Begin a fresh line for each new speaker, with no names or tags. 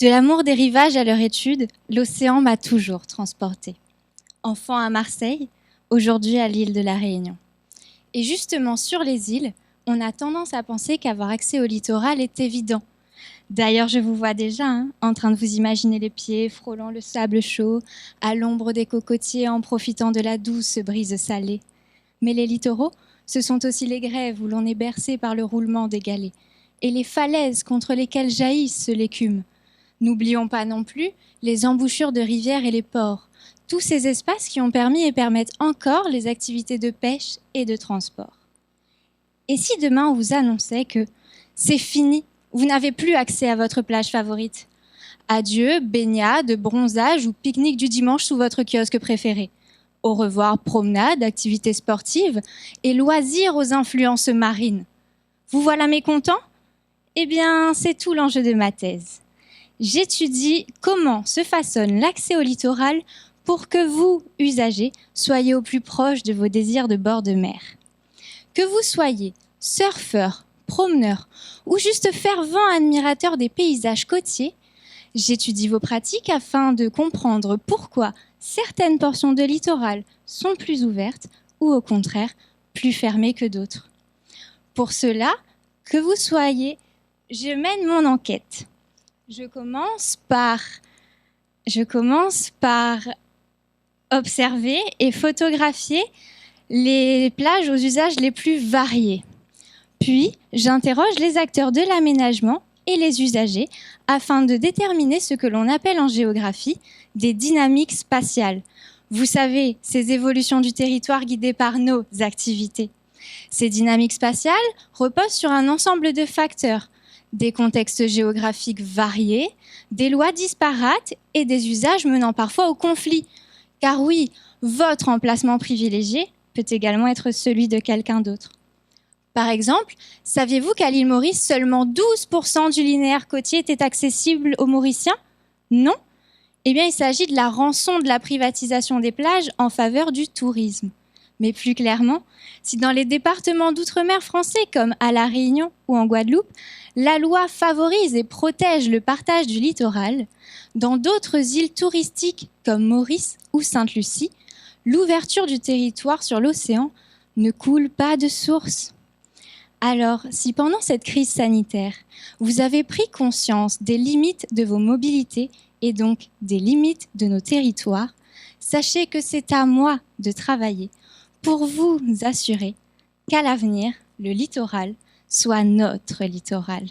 De l'amour des rivages à leur étude, l'océan m'a toujours transportée. Enfant à Marseille, aujourd'hui à l'île de la Réunion. Et justement, sur les îles, on a tendance à penser qu'avoir accès au littoral est évident. D'ailleurs, je vous vois déjà en train de vous imaginer les pieds frôlant le sable chaud, à l'ombre des cocotiers en profitant de la douce brise salée. Mais les littoraux, ce sont aussi les grèves où l'on est bercé par le roulement des galets, et les falaises contre lesquelles jaillissent l'écume. N'oublions pas non plus les embouchures de rivières et les ports, tous ces espaces qui ont permis et permettent encore les activités de pêche et de transport. Et si demain on vous annonçait que c'est fini, vous n'avez plus accès à votre plage favorite? Adieu, baignade, bronzage ou pique-nique du dimanche sous votre kiosque préféré. Au revoir, promenade, activités sportives et loisirs aux influences marines. Vous voilà mécontent? Eh bien, c'est tout l'enjeu de ma thèse. J'étudie comment se façonne l'accès au littoral pour que vous, usagers, soyez au plus proche de vos désirs de bord de mer. Que vous soyez surfeur, promeneur ou juste fervent admirateur des paysages côtiers, j'étudie vos pratiques afin de comprendre pourquoi certaines portions de littoral sont plus ouvertes ou au contraire plus fermées que d'autres. Pour cela, que vous soyez, je mène mon enquête. Je commence par observer et photographier les plages aux usages les plus variés. Puis, j'interroge les acteurs de l'aménagement et les usagers afin de déterminer ce que l'on appelle en géographie des dynamiques spatiales. Vous savez, ces évolutions du territoire guidées par nos activités. Ces dynamiques spatiales reposent sur un ensemble de facteurs, des contextes géographiques variés, des lois disparates et des usages menant parfois au conflit. Car oui, votre emplacement privilégié peut également être celui de quelqu'un d'autre. Par exemple, saviez-vous qu'à l'île Maurice, seulement 12% du linéaire côtier était accessible aux Mauriciens? Non? Eh bien, il s'agit de la rançon de la privatisation des plages en faveur du tourisme. Mais plus clairement, si dans les départements d'outre-mer français comme à La Réunion ou en Guadeloupe, la loi favorise et protège le partage du littoral, dans d'autres îles touristiques comme Maurice ou Sainte-Lucie, l'ouverture du territoire sur l'océan ne coule pas de source. Alors, si pendant cette crise sanitaire, vous avez pris conscience des limites de vos mobilités et donc des limites de nos territoires, sachez que c'est à moi de travailler pour vous assurer qu'à l'avenir, le littoral soit notre littoral.